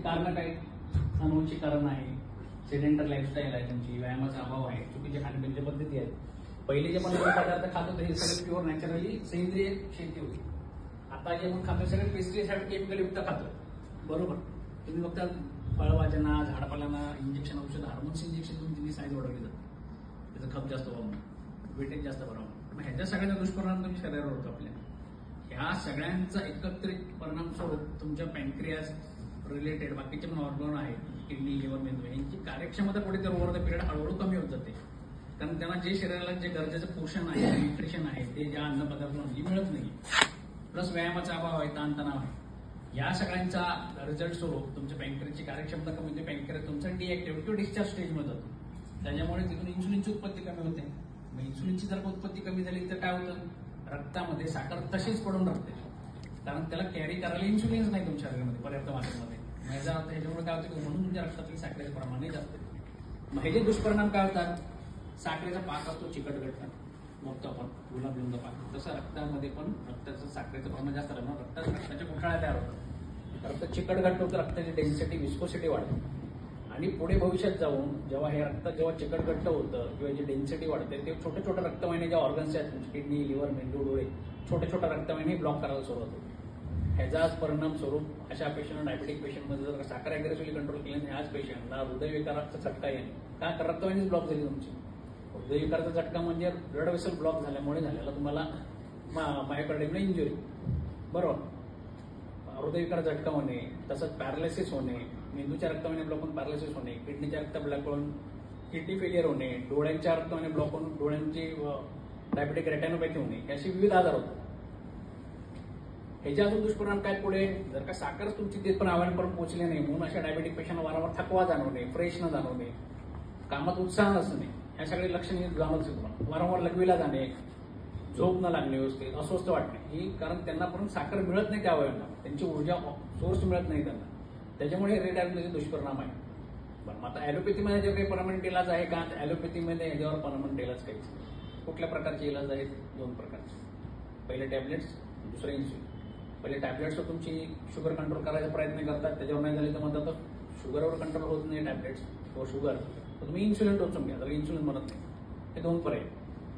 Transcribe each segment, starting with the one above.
कारण काय? अनुवंशिक कारण आहे, सेडेंटर लाईफस्टाईल आहे, त्यांची व्यायामाचा अभाव आहे, चुकीच्या खाण्यापिण्याच्या पद्धती आहेत. पहिले जे आपण पदार्थ खात होते हे सगळे प्युअर नॅचरली सेंद्रिय शेती होती. आता जे आपण खातो सगळे पेस्टिसाइड केमिकल युक्त खातो. बरोबर. तुम्ही बघता फळभाज्यांना, झाडपाल्यांना इंजेक्शन, औषध, हार्मोन्स इंजेक्शन करून त्यांनी साईज वाढवली जाते. त्याचं खप जास्त व्हावं, वेटेज जास्त व्हावं. मग ह्याच्या सगळ्यांचा दुष्परिणाम तुमच्या शरीरावर होतो. आपल्या ह्या सगळ्यांचा एकत्रित परिणाम स्वरूप तुमच्या पॅनक्रियास रिलेटेड बाकीचे पण ऑर्गन आहेत, किडनी, लिव्हर, मेंदू, यांची कार्यक्षमता पुढे तर ओव्हर द पिरियड हळूहळू कमी होत जाते. कारण त्यांना जे शरीराला जे गरजेचं पोषण आहे, न्यूट्रिशन आहे, ते ज्या अन्न पदार्थांमध्ये मिळत नाही. प्लस व्यायामाचा अभाव आहे, ताणतणाव आहे. या सगळ्यांचा रिझल्ट स्वरूप तुमच्या पॅनक्रियाची कार्यक्षमता कमी होते. पॅनक्रिया तुमचा डिएक्टिव्ह किंवा डिस्चार्ज स्टेजमध्ये जातो. त्याच्यामुळे तिथून इन्सुलिनची उत्पत्ती कमी होते. मग इन्सुलिनची जर उत्पत्ती कमी झाली तर काय होतं? रक्तामध्ये साखर तशीच पडून राहते. कारण त्याला कॅरी करायला इन्सुलिन्स नाही तुमच्या शरीरामध्ये पर्याप्त मात्रेमध्ये. याचा अर्थ ह्याच्यामुळे काय होतं की म्हणून तुमच्या रक्तातील साखरेचं प्रमाण जास्त होतं. मग हे जे दुष्परिणाम काय होतात? साखरेचा पाक असतो चिकटगट, बघतो आपण गुलाबजामचा पाक, तसं रक्तामध्ये पण रक्ताचं साखरेचं प्रमाण जास्त राहणार. रक्ताच्या गुठळ्या तयार होतात, रक्त चिकटगट होतं, रक्ताची डेन्सिटी, विस्कोसिटी वाढते. आणि पुढे भविष्यात जाऊन जेव्हा हे रक्त जेव्हा चिकटगट्ट होतं किंवा जी डेन्सिटी वाढते, ते छोटे छोटे रक्तवाहिन्या ज्या ऑर्गन्स आहेत, किडनी, लिव्हर, मेंदू, डोळे, छोटे छोटे रक्तवाहिनी ब्लॉक करायला सुरुवात होते. ह्याचाच परिणाम स्वरूप अशा पेशंट, डायबेटिक पेशंटमध्ये जर साखर अग्रेसिव्हली कंट्रोल केली नाही, ह्याच पेशंटला हृदयविकाराचा झटका येईल. काय? रक्तवाहिनीच ब्लॉक झाली तुमची. हृदयविकाराचा झटका म्हणजे ब्लड वेसल ब्लॉक झाल्यामुळे झालेला तुम्हाला मायोकार्डियमला इंजुरी. बरोबर. हृदयविकाराचा झटका होणे, तसंच पॅरालिसिस होणे, मेंदूच्या रक्तवाहिन्या ब्लॉक होऊन पॅरालिसिस होणे, किडनीच्या रक्त ब्लॉक होऊन किडनी फेलियर होणे, डोळ्यांच्या रक्तवाहिन्या ब्लॉक होऊन डोळ्यांची डायबेटिक रेटिनोपॅथी होणे, असे विविध आजार होतात. ह्याच्या अजून दुष्परिणाम काय पुढे? जर का साखर तुमची ते पण आव्हानापर्यंत पोहोचले नाही, म्हणून अशा डायबेटिक पेशंटला वारंवार थकवा जाणवणे, फ्रेश न जाणवणे, कामात उत्साह नसणे, ह्या सगळे लक्षणे जाणवत तुम्हाला. वारंवार लघवीला जाणे, झोप न लागणे, व्यवस्थित अस्वस्थ वाटणे, ही कारण त्यांना पण साखर मिळत नाही त्या वयांना, त्यांची ऊर्जा सोर्स मिळत नाही त्यांना. त्याच्यामुळे हे रिटायरमेंटचे दुष्परिणाम आहे. पण आता ॲलोपॅथीमध्ये जे काही परमनंट इलाज आहे का? ॲलोपॅथीमध्ये ह्याच्यावर परमनंट इलाज काहीच. कुठल्या प्रकारचे इलाज आहेत? 2 प्रकारचे. पहिले टॅबलेट्स, दुसरे इन्सुलिन. पहिले टॅबलेट्सवर तुमची शुगर कंट्रोल करायचा प्रयत्न करतात, त्याच्यावर नाही झाले तर म्हणतात शुगरवर कंट्रोल होत नाही टॅबलेट्स फॉर शुगर, तर तुम्ही इन्सुलिन टोचून घ्या. तर इन्सुलिन म्हणत नाही. हे 2 पर्याय.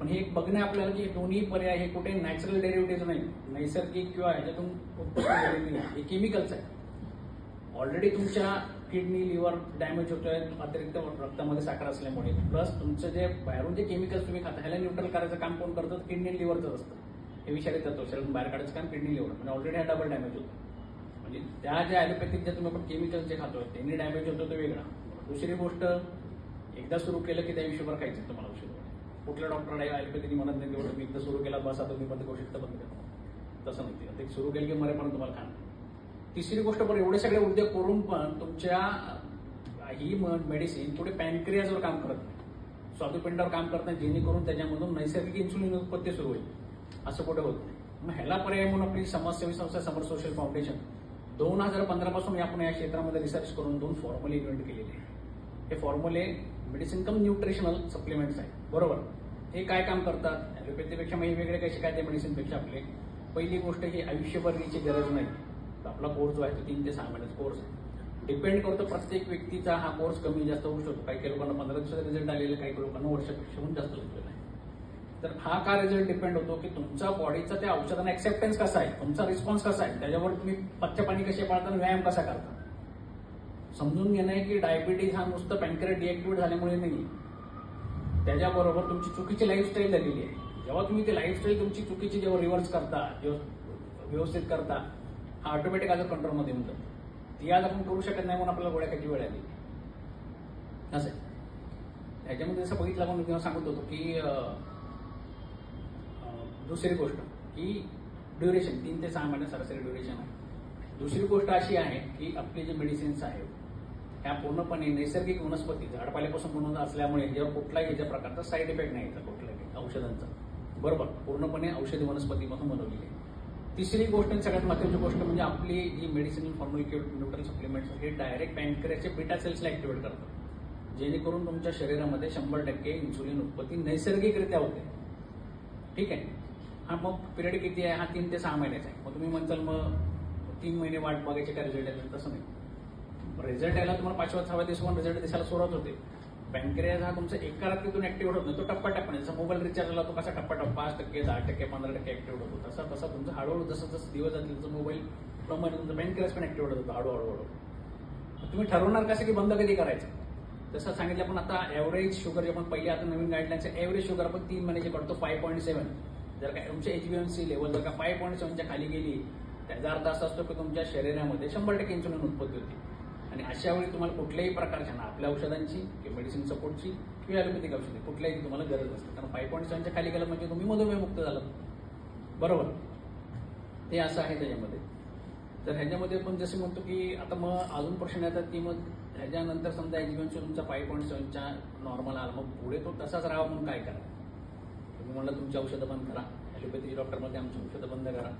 पण हे एक बघणे आपल्याला की दोन्ही पर्याय हे कुठे नॅचरल डेरिव्हेटिव्ह नाही, नैसर्गिक किंवा ह्याच्यातून उत्पत्ती झालेली नाही, हे केमिकल्स आहे. ऑलरेडी तुमच्या किडनी, लिव्हर डॅमेज होतोय अतिरिक्त रक्तामध्ये साखर असल्यामुळे, प्लस तुमचं जे बाहेरून जे केमिकल्स तुम्ही खाता ह्याला न्यूट्रल करायचं काम कोण करतं? किडनी आणि लिव्हरचं असतं. हे विषारी तत्व शरीरातून बाहेर काढायचं काम किडनी, लिव्हर. म्हणजे ऑलरेडी हा डबल डॅमेज होतो. म्हणजे त्या ज्या ॲलोपॅथिक ज्या तुम्ही आपण केमिकल्स जे खातोय त्यांनी डॅमेज होतो तो वेगळा. दुसरी गोष्ट, एकदा सुरू केलं की त्या आयुष्यभर खायचं तुम्हाला औषध. कुठल्या डॉक्टर ॲलोपॅथीने म्हणत नाही तेवढं मी एकदा सुरू केला बस आता तुम्ही बंद करू शकता, बंद करा, तसं नाही. ते सुरू केलं की मरेपर्यंत तुम्हाला खाणं. तिसरी गोष्ट, पण एवढे सगळे उद्योग करून पण तुमच्या ही मेडिसिन पुढे पॅनक्रियाजवर काम करत नाही, स्वादुपिंडावर काम करत नाही, जेणेकरून त्याच्यामधून नैसर्गिक इन्सुलिन उत्पत्ती सुरू होईल. असं कुठे होत नाही. मग ह्याला पर्याय म्हणून आपली समाजसेवी संस्था समर सोशल फाउंडेशन 2015 पासून आपण या क्षेत्रामध्ये रिसर्च करून 2 फॉर्म्युले इन्व्हेंट केलेले आहेत. हे फॉर्म्युले मेडिसिन कम न्यूट्रिशनल सप्लिमेंट्स आहेत. बरोबर. हे काय काम करतात? ॲलोपॅथीपेक्षा वेगळे कसे काय ते मेडिसिनपेक्षा आपले? पहिली गोष्ट, ही आयुष्यभर याची गरज नाही. आपला कोर्स जो आहे तो 3 ते 6 महिन्याचा कोर्स आहे. डिपेंड करतो प्रत्येक व्यक्तीचा हा कोर्स कमी जास्त होऊ शकतो. काही लोकांना 15 दिवसाचा रिझल्ट आलेला, काही लोकांना वर्षापेक्षा जास्त लागलेला आहे. तर हा का रिझल्ट डिपेंड होतो की तुमचा बॉडीचा त्या औषधांना ऍक्सेप्टन्स कसा आहे, तुमचा रिस्पॉन्स कसा आहे, त्याच्यावर तुम्ही पथ्य पाणी कसे पाळता, व्यायाम कसा करता. समजून घेणं आहे की डायबिटीज हा नुसतं पॅनक्रिया डिएक्टिव्हेट झाल्यामुळे नाही, त्याच्याबरोबर तुमची चुकीची लाईफस्टाईल झालेली आहे. जेव्हा तुम्ही ती लाईफस्टाईल तुमची चुकीची जेव्हा रिव्हर्स करता, जेव्हा व्यवस्थित करता, हा ऑटोमॅटिक आज कंट्रोलमध्ये येऊन जातो. ती आज आपण करू शकत नाही म्हणून आपल्याला गोळ्या खायची वेळ आली. असं आहे. ह्याच्यामध्ये जसं बघितलं आपण तेव्हा सांगत होतो की दुसरी गोष्ट की ड्युरेशन 3 ते 6 महिने सरासरी ड्युरेशन आहे. दुसरी गोष्ट अशी आहे की आपले जे मेडिसिन्स आहेत ह्या पूर्णपणे नैसर्गिक वनस्पती झाडपाल्यापासून बनवत असल्यामुळे जेव्हा कुठलाही याच्या प्रकारचा साईड इफेक्ट नाही येतात कुठल्याही औषधांचा. बरोबर. पूर्णपणे औषधी वनस्पतीपासून बनवलेली आहे. तिसरी गोष्ट, सगळ्यात महत्त्वाची गोष्ट म्हणजे आपली जी मेडिसिनल फॉर्म्युला किंवा न्यूट्रल सप्लिमेंट्स हे डायरेक्ट पॅनक्रियाचे बीटा सेल्सला ऍक्टिव्हेट करतात, जेणेकरून तुमच्या शरीरामध्ये 100% इन्सुलिन उत्पत्ती नैसर्गिकरित्या होते. ठीक आहे. हा मग पिरियड किती आहे? हा 3 ते 6 महिन्याचा आहे. मग तुम्ही म्हणताल मग 3 महिने वाट बघायचे काय रिझल्ट आहे? तसं नाही. रिझल्ट यायला तुम्हाला 5व्या-6व्या दिवसावर रिझल्ट दिसायला सुरुवात होते. पॅनक्रियाज हा तुमचा एका रात्रीतून ऍक्टिव्ह होत नाही, तो टप्प्याटप्प्याने. जसं मोबाईल रिचार्ज झाला तो कसा टप्प्याटप्पा 5%, 10%, 15% ऍक्टिव्ह होतो, तसा तसा तुमचा हळूहळू जसं जसं दिवस जातील तुमचं मोबाईल प्रमाणे तुमचं पॅनक्रियाज पण ऍक्टिव्ह होत होतं हळूहळू. तुम्ही ठरवणार कसं की बंद कधी करायचं. जसं सांगितलं आपण आता ऍव्हरेज शुगर जे आपण पहिले आता नवीन गाईडलाईनचं ऍव्हरेज शुगर आपण 3 महिन्याचे करतो 5.7. जर का तुमच्या HbA1c लेवल जर का 5.7च्या खाली गेली त्याचा अर्थ असा असतो की तुमच्या शरीरामध्ये 100% इन्सुलिन उत्पत्ती होती. आणि अशा वेळी तुम्हाला कुठल्याही प्रकारच्या ना आपल्या औषधांची किंवा मेडिसिन सपोर्टची किंवा ॲलोपॅथिक औषधी कुठल्याही तुम्हाला गरज नसते. कारण 5.7च्या खाली गेलं म्हणजे तुम्ही मधुमेहमुक्त झालं. बरोबर, ते असं आहे त्याच्यामध्ये. तर ह्याच्यामध्ये आपण जसं म्हणतो की आता मग अजून प्रश्न येतात की मग ह्याच्यानंतर समजा HbA1c तुमचा 5.7च्या नॉर्मल आला, मग पुढे तो तसाच राहावा म्हणून काय करा. तुम्ही म्हणलं तुमची औषधं बंद करा, ॲलोपॅथी डॉक्टरमध्ये आमची औषधं बंद करा,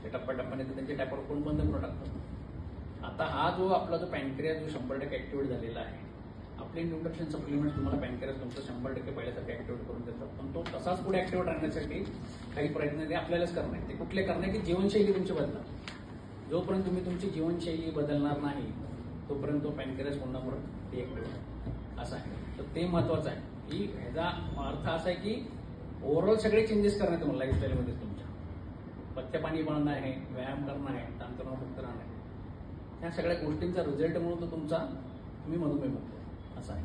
ते टप्प्याटप्प्याने त्यांचे टॅपर कोण बंद करून टाकतात. आता हा जो आपला जो पॅनक्रियाज जो 100% ऍक्टिव्हेट झालेला आहे, आपले न्यूट्रिशन सप्लिमेंट तुम्हाला पॅनक्रियाज तुमचं 100% पहिल्यासारखं ऍक्टिव्हेट करून देतात. पण तो तसाच पुढे ऍक्टिव्हेट राहण्यासाठी काही प्रयत्न ते आपल्यालाच करणे. ते कुठले करणे की जीवनशैली तुमची बदला. जोपर्यंत तुम्ही तुमची जीवनशैली बदलणार नाही तोपर्यंत तो पॅनक्रियाज पुन्हा परत ऍक्टिव्हेट असं आहे. तर ते महत्वाचं आहे की ह्याचा अर्थ असा आहे की ओव्हरऑल सगळे चेंजेस करणे तुम्हाला लाईफस्टाईलमध्ये तुमच्या. पथ्य पाणी बनणं आहे, व्यायाम करणं आहे, ताणतणावमुक्त राहणं आहे, ह्या सगळ्या गोष्टींचा रिझल्ट म्हणून तो तुमचा तुम्ही मधुमेहमुक्त असं आहे.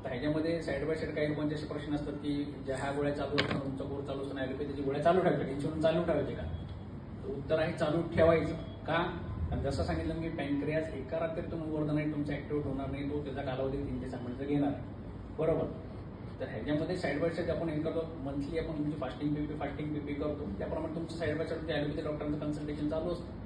तर ह्याच्यामध्ये साईड बाय साईड काही लोकांचे असे प्रश्न असतात की ज्या ह्या गोळ्या चालू असताना तुमचा कोर्स चालू असताना ॲलोपॅथीची गोळ्या चालू ठेवायच्या, इन्शुलिन चालू ठेवायचे का. उत्तर आहे चालू ठेवायचं. का, कारण जसं सांगितलं की पॅनक्रियाज एका रात्रीतून ओव्हर नाही तुमचा ऍक्टिव्हेट होणार नाही, तो त्याचा कालावधी 3 ते 6 महिन्याचा घेणार आहे. बरोबर. तर ह्याच्यामध्ये साईड बाय साईड आपण हे करतो, मंथली आपण तुमची फास्टिंग बीपी करतो, त्याप्रमाणे तुमचं साईड बाय साईड ॲलोपॅथी डॉक्टरांचं कन्सल्टेशन चालू असतं.